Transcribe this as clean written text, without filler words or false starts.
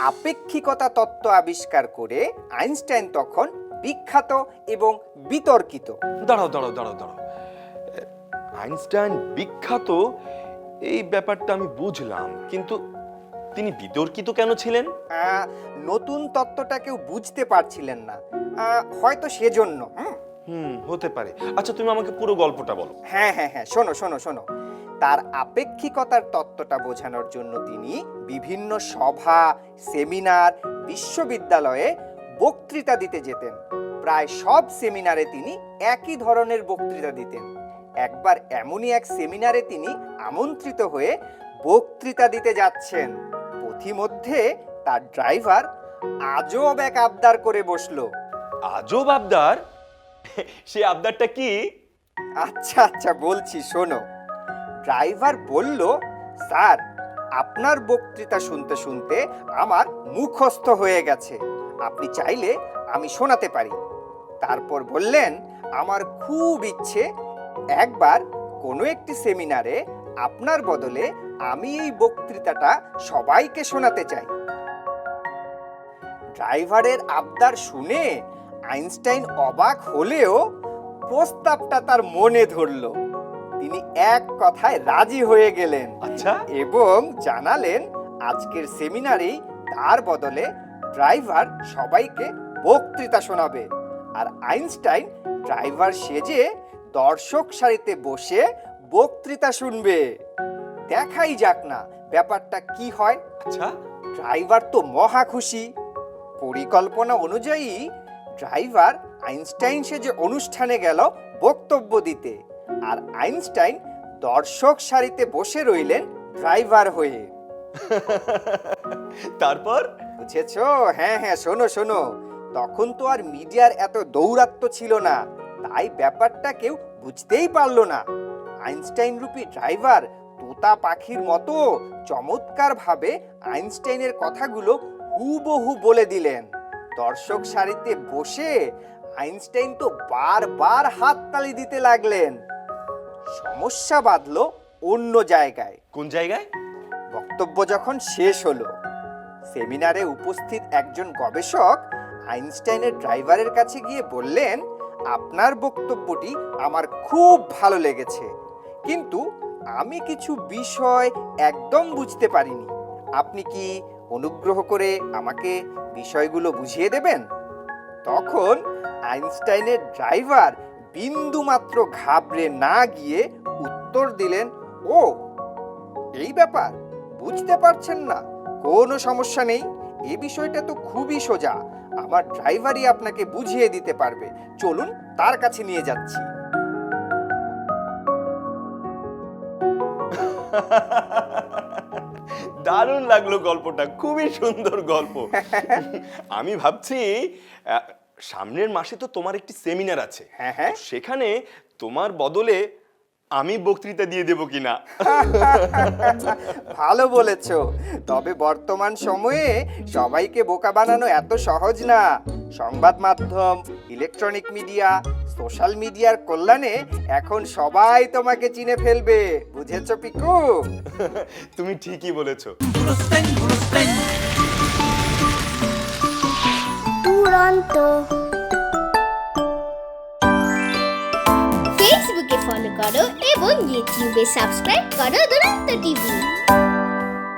আপেক্ষিকতা তত্ত্ব আবিষ্কার করে আইনস্টাইন তখন বিখ্যাত এবং বিতর্কিত। দাঁড়াও দাঁড়াও দাঁড়াও দাঁড়াও আইনস্টাইন বিখ্যাত এই ব্যাপারটা আমি বুঝলাম, কিন্তু তিনি বিতর্কিত কেন ছিলেন? নতুন তত্ত্বটা কেউ বুঝতে পারছিলেন না, হয়তো সেজন্য। হতে পারে। আচ্ছা, তুমি আমাকে পুরো গল্পটা বলো। হ্যাঁ হ্যাঁ হ্যাঁ, শোনো শোনো শোনো। তার আপেক্ষিকতার তত্ত্বটা বোঝানোর জন্য তিনি বিভিন্ন সভা, সেমিনার, বিশ্ববিদ্যালয়ে বক্তৃতা দিতে যেতেন। প্রায় সব সেমিনারে তিনি একই ধরনের বক্তৃতা দিতেন। একবার এমনই এক সেমিনারে তিনি আমন্ত্রিত হয়ে বক্তৃতা দিতে যাচ্ছেন, পথিমধ্যে তার ড্রাইভার আজব এক আবদার করে বসলো। আজব আবদার? সে আবদারটা কি? আচ্ছা আচ্ছা বলছি, শোনো। ড্রাইভার বলল, স্যার, আপনার বক্তৃতা শুনতে শুনতে আমার মুখস্থ হয়ে গেছে, আপনি চাইলে আমি শোনাতে পারি। তারপর বললেন, আমার খুব ইচ্ছে একবার কোনো একটি সেমিনারে আপনার বদলে আমি এই বক্তৃতাটা সবাইকে শোনাতে চাই। ড্রাইভারের আবদার শুনে আইনস্টাইন অবাক হলেও প্রস্তাবটা তার মনে ধরলো। তিনি এক কথায় রাজি হয়ে গেলেন। আচ্ছা। এবং জানালেন আজকের সেমিনারেই তার বদলে ড্রাইভার সবাইকে বক্তৃতা শোনাবে, আর আইনস্টাইন ড্রাইভার সেজে দর্শক সারিতে বসে বক্তৃতা শুনবে। দেখাই যাক না ব্যাপারটা কি হয়। আচ্ছা। ড্রাইভার তো মহা খুশি। পরিকল্পনা অনুযায়ী ড্রাইভার আইনস্টাইন সেজে অনুষ্ঠানে গেল বক্তব্য দিতে, আর আইনস্টাইন দর্শক সারিতে বসে রইলেন ড্রাইভার হয়ে। তারপর? বুঝেছো? হ্যাঁ হ্যাঁ, শোনো শোনো। তখন তো আর মিডিয়ার এত দৌরাত্ম্য ছিল না, তাই ব্যাপারটা কেউ বুঝতেই পারলো না। আইনস্টাইন রূপী ড্রাইভার তোতা পাখির মতো চমৎকার ভাবে আইনস্টাইনের কথাগুলো হুবহু বলে দিলেন। দর্শক সারিতে বসে আইনস্টাইন তো বারবার হাততালি দিতে লাগলেন। সমস্যা বাঁধলো অন্য জায়গায়। কোন জায়গায়? বক্তব্য যখন শেষ হলো, সেমিনারে উপস্থিত একজন গবেষক আইনস্টাইনের ড্রাইভারের কাছে গিয়ে বললেন, আপনার বক্তব্যটি আমার খুব ভালো লেগেছে, কিন্তু আমি কিছু বিষয় একদম বুঝতে পারিনি। আপনি কি অনুগ্রহ করে আমাকে বিষয়গুলো বুঝিয়ে দেবেন? তখন আইনস্টাইনের ড্রাইভার বিন্দুমাত্র ঘাবড়ে না গিয়ে উত্তর দিলেন, ও এই ব্যাপার, বুঝতে পারছেন না? কোনো সমস্যা নেই, এই বিষয়টা তো খুবই সোজা, আমার ড্রাইভারই আপনাকে বুঝিয়ে দিতে পারবে। চলুন তার কাছে নিয়ে যাচ্ছি। দারুণ লাগলো গল্পটা, খুবই সুন্দর গল্প। আমি ভাবছি সামনের মাসে তো তোমার একটি সেমিনার আছে, হ্যাঁ, সেখানে তোমার বদলে আমি বক্তৃতা দিয়ে দেব কিনা। ভালো বলেছো, তবে বর্তমান সময়ে সবাইকে বোকা বানানো এত সহজ না। সংবাদ মাধ্যম, ইলেকট্রনিক মিডিয়া, সোশ্যাল মিডিয়ার কল্যাণে এখন সবাই তোমাকে চিনে ফেলবে। বুঝেছো পিকু? তুমি ঠিকই বলেছো। দুরন্ত। ফেসবুকে ফলো করো এবং ইউটিউবে সাবস্ক্রাইব করো দুরন্ত টিভি।